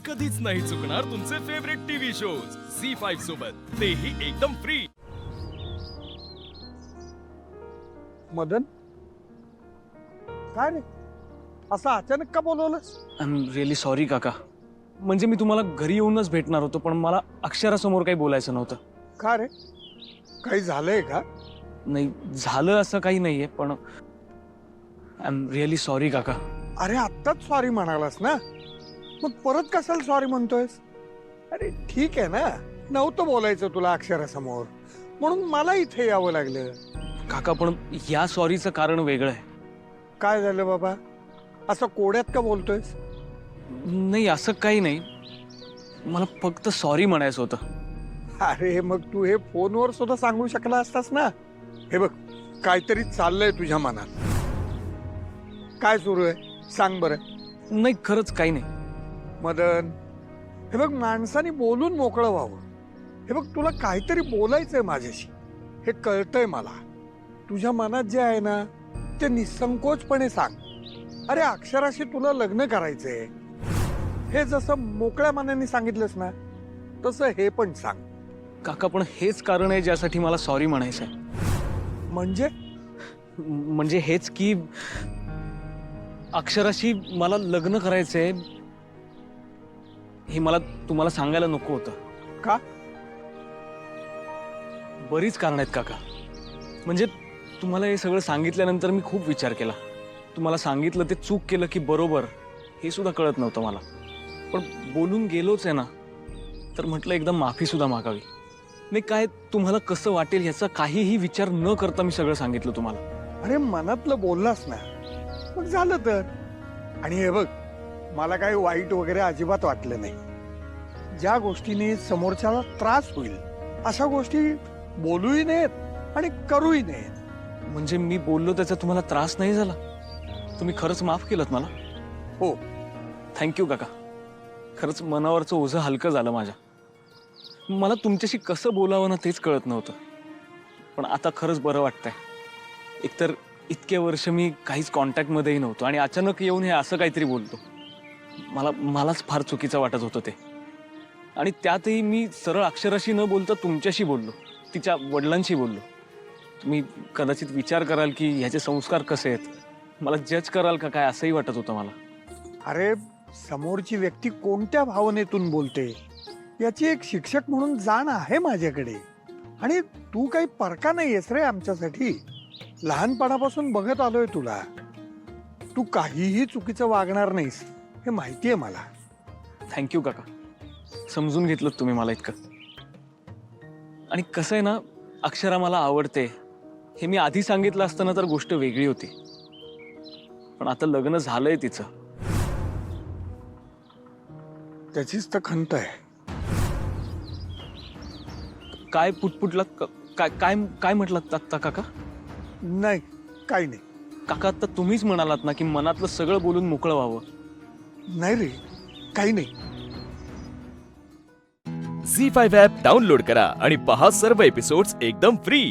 कधीच नाही चुकणार तुमचे फेवरेट टीव्ही शोज झी5 सोबत, तेही एकदम फ्री। मदन, काय रे असं अचानक का बोलवलंस? आय एम रिअली सॉरी काका. म्हणजे मी तुम्हाला घरी येऊनच भेटणार होतो, पण मला अक्षरासमोर काही बोलायचं नव्हतं. का रे, काही झालंय का? नाही झालं असं काही नाहीये, पण आय एम रिअली सॉरी काका. अरे आत्ताच सॉरी म्हणालास ना, मग परत कशाला सॉरी म्हणतोयस? अरे ठीक आहे ना, नव्हतं बोलायचं तुला अक्षरासमोर, म्हणून मला इथे यावं लागलं. काका पण या सॉरीचं कारण वेगळं आहे. काय झालं बाबा, असं कोड्यात का बोलतोयस? नाही असं काही नाही, मला फक्त सॉरी म्हणायचं होतं. अरे मग तू हे फोनवर सुद्धा सांगू शकला असतास ना. हे बघ, काहीतरी चाललंय तुझ्या मनात. काय सुरू आहे सांग बरं. नाही खरंच काही नाही. मदन, हे बघ, माणसाने बोलून मोकळं व्हावं. हे बघ, तुला काहीतरी बोलायचंय माझ्याशी, हे कळतंय मला. तुझ्या मनात जे आहे ना ते निसंकोचपणे सांग. अरे अक्षराशी तुला लग्न करायचंय, हे जसं मोकळ्या मनाने सांगितलंस ना तसं हे पण सांग. काका पण हेच कारण आहे ज्यासाठी मला सॉरी म्हणायचं आहे. म्हणजे हेच की अक्षराशी मला लग्न करायचंय हे मला तुम्हाला सांगायला नको होतं. का? बरीच कारण आहेत काका. म्हणजे तुम्हाला हे सगळं सांगितल्यानंतर मी खूप विचार केला. तुम्हाला सांगितलं ते चूक केलं की बरोबर हे सुद्धा कळत नव्हतं मला. पण बोलून गेलोच आहे ना, तर म्हटलं एकदम माफी सुद्धा मागावी. नाही काय तुम्हाला कसं वाटेल ह्याचा काहीही विचार न करता मी सगळं सांगितलं तुम्हाला. अरे मनातलं बोललास ना, मग झालं तर. आणि हे बघ, मला काही वाईट वगैरे अजिबात वाटलं नाही. ज्या गोष्टीने समोरच्याला त्रास होईल अशा गोष्टी बोलूही नयेत आणि करूही नयेत. म्हणजे मी बोललो त्याचा तुम्हाला त्रास नाही झाला? तुम्ही खरंच माफ केलं मला? हो. थँक्यू काका. खरंच मनावरचं ओझं हलकं झालं माझ्या. मला तुमच्याशी कसं बोलावं ना तेच कळत नव्हतं, पण आता खरंच बरं वाटतंय. एकतर इतके वर्ष मी काहीच कॉन्टॅक्टमध्येही नव्हतो आणि अचानक येऊन हे असं काहीतरी बोलतो. मलाच फार चुकीचं वाटत होतं ते. आणि त्यातही मी सरळ अक्षराशी न बोलता तुमच्याशी बोललो, तिच्या वडिलांशी बोललो. तुम्ही कदाचित विचार कराल की ह्याचे संस्कार कसे आहेत, मला जज कराल का काय असंही वाटत होतं मला. अरे समोरची व्यक्ती कोणत्या भावनेतून बोलते याची एक शिक्षक म्हणून जाण आहे माझ्याकडे. आणि तू काही परका नाहीयेस रे आमच्यासाठी. लहानपणापासून बघत आलोय तुला. तू काहीही चुकीचं वागणार नाहीस हे माहितीये मला. थँक्यू काका, समजून घेतलं तुम्ही मला इतकं. आणि कसं आहे ना, अक्षरा मला आवडते हे मी आधी सांगितलं असतं ना तर गोष्ट वेगळी होती. पण आता लग्न झालंय तिचं. त्याचीच तर खंत आहे. काय पुटपुटला? काय काय काय म्हटलात आत्ता काका? नाही, काही नाही. काका आता तुम्हीच म्हणालात ना की मनातलं सगळं बोलून मोकळं व्हावं. नाही रे, काही नाही. झी5 ॲप डाउनलोड करा आणि पहा सर्व एपिसोड्स एकदम फ्री।